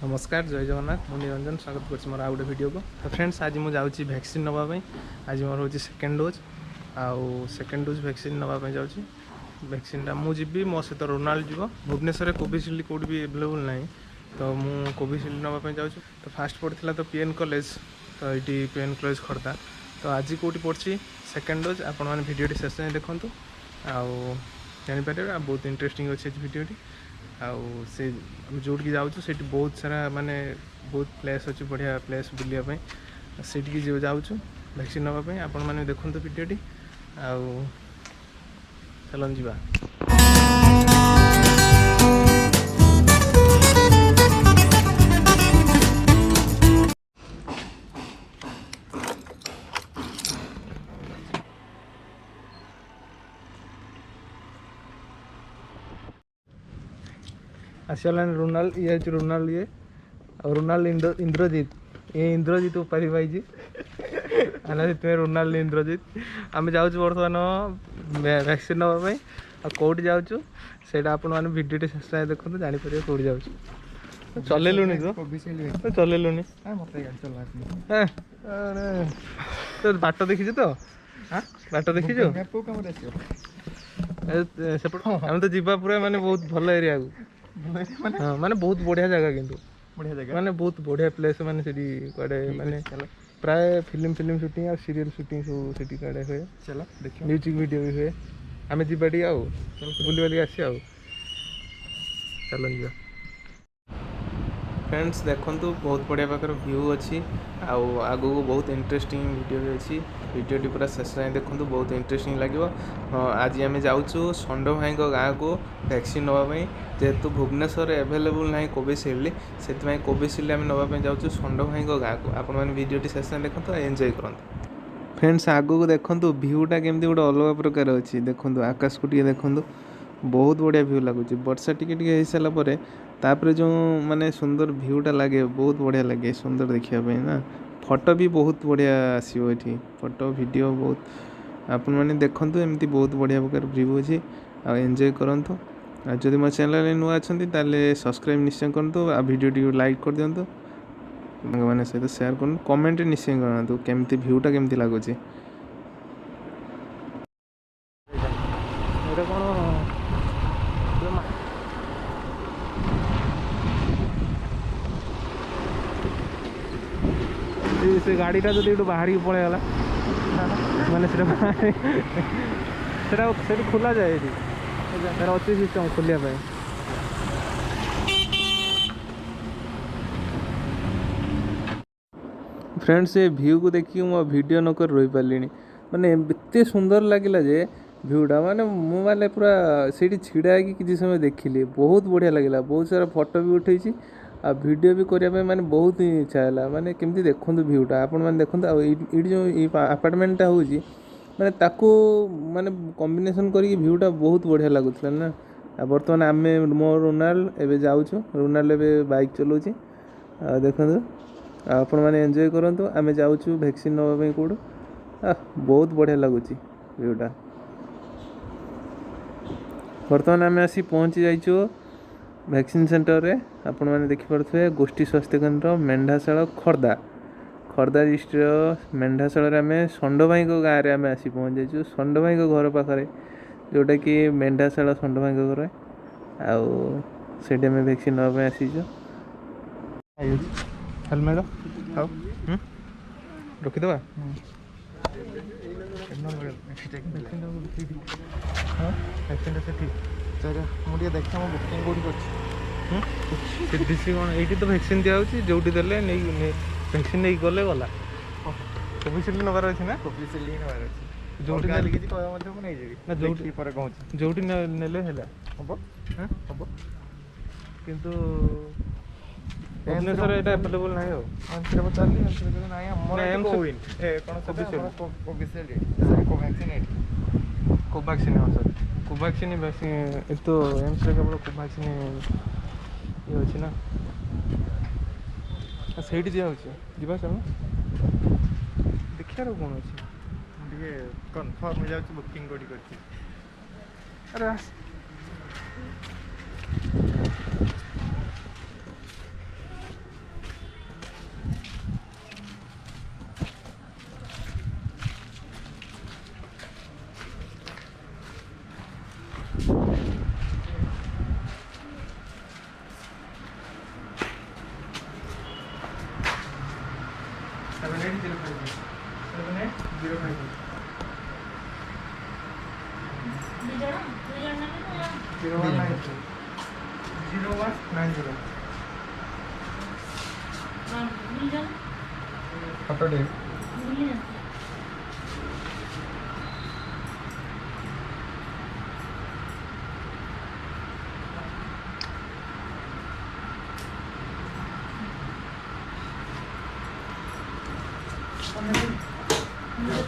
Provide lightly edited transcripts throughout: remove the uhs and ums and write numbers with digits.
नमस्कार जय जगन्नाथ मु निरंजन स्वागत कर मोर आउ गोटे वीडियो को। तो फ्रेंड्स आज मुझे जाऊँगी वैक्सीन नापी। आज मोर हूँ सेकेंड डोज आउ सेकेंड डोज वैक्सीन नापी जाऊँगी। वैक्सीनटा मुझे मो सहित रोनाल्ड जीव। भुवनेश्वर कोविशील्ड कौट भी एवेलेबल ना तो मु कोविशील्ड नापी जाऊँ। तो फास्ट पड़ा तो पीएन कॉलेज तो ये पीएन कॉलेज खर्दा। तो आज कौटी पड़ी सेकेंड डोज आपण मैंने भिडियो शेष जाए देखूँ आउ जापर बहुत इंटरेस्टिंग अच्छे भिडियोटी। आउ से जोटि जाऊँ से बहुत सारा माने बहुत प्लेस अच्छी बढ़िया प्लेस बुलायापी से जाऊँ वैक्सीन नापी। आपण मैंने देखते भिडियोटी आउ चलन जा। आसला रोनाल्ड ये रोनाल्ड ये और रोनाल्ड इंद्रजीत ये इंद्रजीत उपाधि पाई से रोनाल्ड इंद्रजीत आम जाऊँ बर्तमान वैक्सीन नापी कौट जाऊँ से भिडियो शेष देखते जापर कौट जाऊँ। चलैलुनि तो चलैलुनि तो बाट देखी तो बाट देखी आम तो जीवा पूरा माने बहुत भल एरिया को हाँ माने बहुत बढ़िया जगह किंतु बढ़िया जगह माने बहुत बढ़िया प्लेस माने सेठी कड़े माने प्राय फिल्म शूटिंग और सीरियल शूटिंग सब सेठी कड़े हुए। चलो देखियो म्यूजिक वीडियो भी हुए। आमे जिबाटी आउ बुली बाली आसी आउ चलन जा। फ्रेंड्स देखंतु बहुत बढ़िया प्रकार व्यू अच्छी आगु को बहुत इंटरेस्टिंग वीडियो भी अच्छी। वीडियोटी पूरा शेष जाए देखंतु बहुत इंटरेस्टिंग लगे। आज आम जाऊँ षंड भाई गाँव को वैक्सीन नापी जेहेतु भुवनेश्वर एवेलेबल ना कोविशील्ड से कोविशील्ड आम नापी जाऊँ षंड भाई गाँव को। आपण मैंने वीडियोटी शेष जाए देखते एंजॉय करते। फ्रेंड्स आगु को देखंतु व्यूटा केमती गोटे अलग प्रकार अच्छी देखंतु आकाश को टे देखंतु बहुत बढ़िया व्यू लगुच। वर्षा टिके हो सारापर तापर जो माने सुंदर व्यूटा लगे बहुत बढ़िया लगे सुंदर देखापी ना। फोटो भी बहुत बढ़िया आसो ये फोटो वीडियो बहुत आपण मैंने देखु एमती बहुत बढ़िया प्रकार व्यू अच्छी आ एंजॉय करूँ। जदि मो चैनल नुआ अच्छा सब्सक्राइब निश्चय करूँ आ वीडियो लाइक कर दिंतु मैंने सहित शेयर करूँ कमेंट निश्चय करूँ केमती व्यूटा केमती लगुच। से गाड़ीटा जो बाहर की पड़ेगा माने से खोला जाए तार अच्छी सिस्टम खोलिया फ्रेंड्स ये व्यू को देखिए मो वीडियो नकर रही पार्ली माने एते सुंदर लगिला जे व्यूटा माने मु माने पूरा से छिड़ा कि किसी समय देखिली बहुत बढ़िया लगिला। बहुत सारा फोटो भी उठे आ वीडियो भी करने माने बहुत ही इच्छा है माने केमती देखो व्यूटा आपण मैंने देखते जो अपार्टमेंटा हूँ माने ताको माने कॉम्बिनेशन करके व्यूटा बहुत बढ़िया लगुला ना। आ बर्तमान आम मो रोनाल्ड एवं जाऊँ रोनाल्ड एवं बाइक चलाऊँगी देखो आपण मैंने एंजॉय करूँ। आम जाऊँ वैक्सीन नापी कौट बहुत बढ़िया लगुच व्यूटा। बर्तमान आम आसी पहुँची जाइए वैक्सीन सेंटर रे आपण मैंने देखिपे गोष्ठी स्वास्थ्य केन्द्र मेंढाशाला खर्दा खर्दा डिस्ट्रिक्ट मेंढाशाला आम षंड भाई गाँव में आम आसी पहुँच जाइए। षंड भाई घर पाखे जोटा कि मेंढाशाला षंड भाई घर आउ से वैक्सीन नापी आसीज। हेलमेट हाँ रखीद मुझे देखा मो बुकिंग कौटी कर कौन ये तो वैक्सीन दिखाई जो वैक्सीन नहीं गले गला कोविशील्ड नबार अच्छी ना कोविशील्ड ही नबार अच्छी जो जो नेले हम हम किंतु भुवनेश्वर ये एवेलेबल ना कोवैक्सीन हाँ सर कोवैक्सीन वैक्सीन तो एम्स केवल कोवैक्सीन ये अच्छी ना से दिखाई जा चल देखिए कौन अच्छे कन्फर्म हो जाए बुकिंग कर अरे Saturday.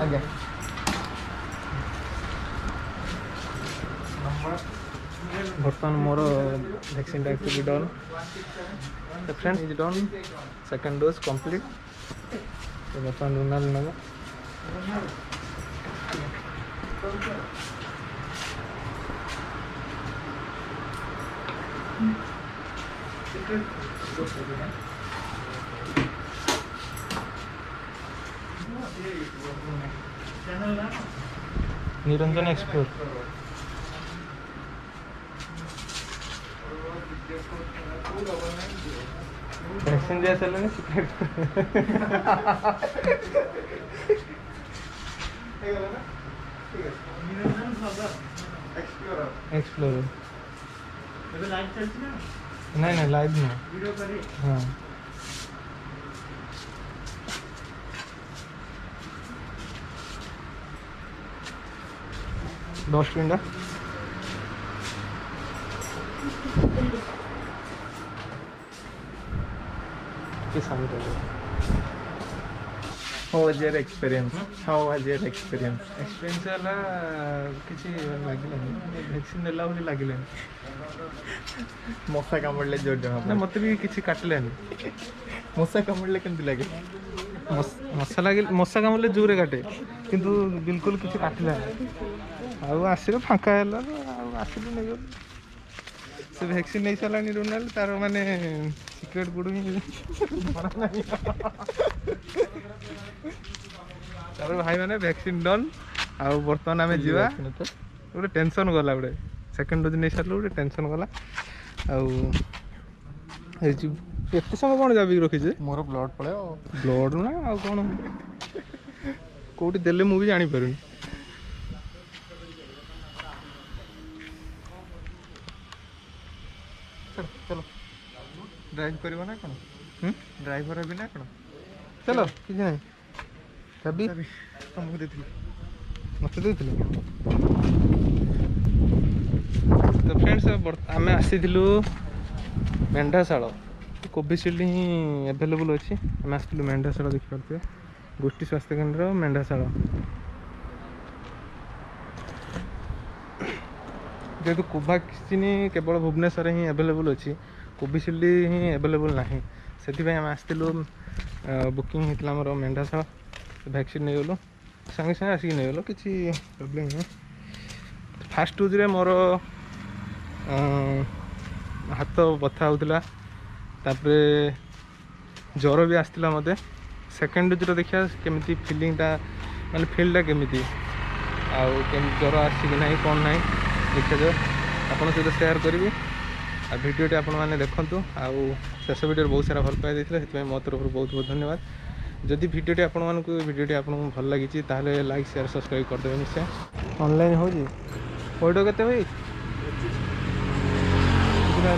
Okay. बर्तमान मोर vaccine actually done friend is done second dose complete तो बर्तमान रुनाल नब निरंजन एक्सप्लोर वैक्सीन जैसे लगे एक्सप्लोर नहीं नहीं लाइव नहीं हाँ 10 minute How was your experience? How was your experience? Experience वाला किसी लागिलानी वैक्सीन नेला बोली लागिलानी मशा कामुड़ले जोर जमा ना मते भी किसी काटलेनी मशा कामुड़ले केमति लागे मशा लागे मशा कामुड़ले जोरे काटे किंतु बिल्कुल किसी काटलेनी आउ आसिरो फांका हैला आउ आसिरो नै से वैक्सीन नहीं सारानी रोनाल तार माने सिक्रेट गुड तार भाई माने वैक्सीन डन आ बर्तमान आम जीवा गोटे टेंशन गला गोटे सेकेंड डोज नहीं सारे गोटे टेंशन गला आते समय कौन जाबी रखी मोर ब्लड पड़े ब्लड ना आ कौन कौटी देले मुझे जापारूनी चलो ड्राइव करिवो ना कौन ड्राइवर भी ना कौन चलो कि नहीं चाबी तुमको देथिली मत देथिली तो फ्रेंड्स आम आसीलु मेंढाशाल कोविशील्ड ही एभेलेबल अच्छी आम आसलु मेंढाशाल देखिपे गोष्ठी स्वास्थ्य केन्द्र मेंढाशाल जेहेतु कोभैक्सीन केवल भुवनेश्वर ही एभेलेबल अच्छी कोविशील्ड ही एभेलेबल ना से आम आसलु बुकिंग होता आम मेंढाशाल वैक्सीन नहीं गलु सागे सागे आसिक नहीं गल किसी प्रोब्लेम नहीं फास्ट डोज रे मोर हाथ बथा होता ज्वर भी आसला मत सेकेंड डोज देखा केमी फिलिंगटा माने फिल्डटा केमी आउ ज्वर आसिक ना कौन ना देखा जाए आपन सहित सेयार करी आ भिडियोटी आपण मैंने देखूँ आउ शेष भिडियो बहुत सारा भल पाई देते मो तरफ बहुत बहुत धन्यवाद जदि भिडियोटी आपण मानक भिडियोटी आपको भल लगी ताहले लाइक शेयर सब्सक्राइब करदे निश्चय ऑनलाइन हो जी पइड केते होई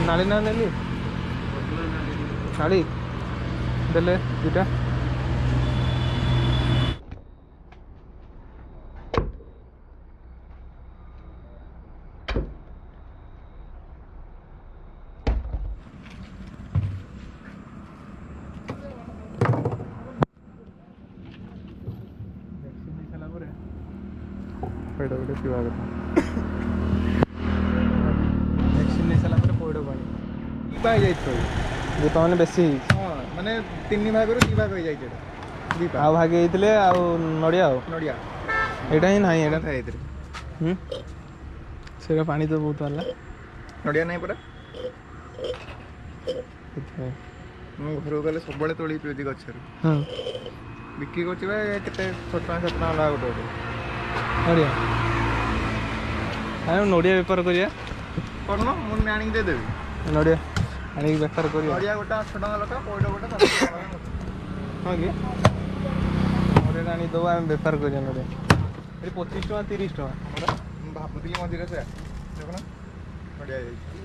नाली ना नेली नाली देले दुटा पैड गोटे पीवा कथा वैक्सीन नहीं सारा पैड पानी ये मैंने बेसी हाँ माने 3 भाग 2 भाग हो जाए आ भाग होते नड़िया नड़िया यहाँ ही ना यहाँ से पानी तो बहुत वाला नड़िया नहीं पड़ा घर गले सब तोड़ पीती गचर हाँ बिक्री करते 6 टका 7 टका लगा गोटे नड़िया हाँ नड़िया बेपार करिया करना मुझे आनिक देदेवी नड़िया आनिक बेपार करिया नड़िया गोटे 8 टका लगा पैड गोटे 7 टका हाँ कि ନଡ଼ିଆଟା ଆଣିଦେବା ଆମେ ବେପାର କରିବା ନଡ଼ିଆ। ଏଠି 25 ଟଙ୍କା 30 ଟଙ୍କା। ମୁଁ ଭାବୁଥିଲି ମଝିରେ ସେ ଦେଖୁନ ନଡ଼ିଆ ହେଇଯାଇଛି।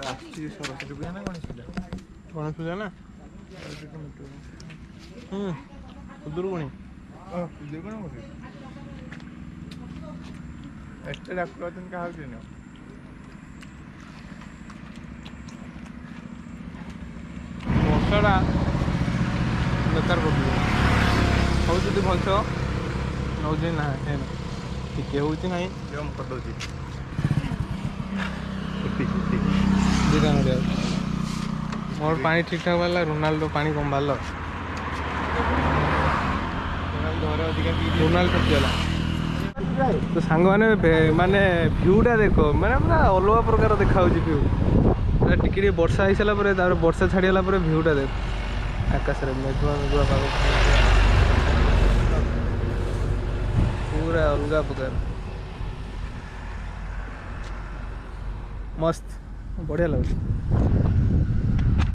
ଆସିଛି ସରସ୍ୱତୀ ପୂଜା ନା ଗଣେଶ ପୂଜା? ଗଣେଶ ପୂଜା ନା? ଖୁଦୁରୁକୁଣୀ। ଖୁଦୁରୁକୁଣୀ ବୋଧେ। ଏତେ ଡାକ୍ତର ଅଛନ୍ତି କାହାକୁ ଚିହ୍ନ? ବର୍ଷାଟା ବେକାର କରିଦେବ। ହଉ ଯଦି ଭଲସ ନେଉଛି ନା ଟିକେ ହେଉଛି ନାହିଁ ମୁଁ କରିଦେଉଛି ଦୁଇଟା ନଡ଼ିଆ ମୋର ପାଣି ଠିକ୍ ଠାକ୍ ବାହାରିଲା। ରୋନାଲ୍ଡୋ ପାଣି କମ୍ ବାହାରିଲା। ଘରେ ଅଧିକା ରୋନାଲ୍ଡୋ ଠକିଗଲା। ତ ସାଙ୍ଗମାନେ ମାନେ ଭ୍ୟୁଟା ଦେଖ ମାନେ ପୁରା ଅଲଗା ପ୍ରକାର ଦେଖାହେଉଛି ଭ୍ୟୁ। ଟିକେ ଟିକେ ବର୍ଷା ହେଇସାରିଲା ପରେ ତାପରେ ବର୍ଷା ଛାଡ଼ିଗଲା ପରେ ଭ୍ୟୁଟା ଦେଖ ଆକାଶରେ ମେଘୁଆ ମେଘୁଆ ପାଗ ପୁରା ଅଲଗା ପ୍ରକାର ମସ୍ତ ବଢ଼ିଆ ଲାଗୁଛି।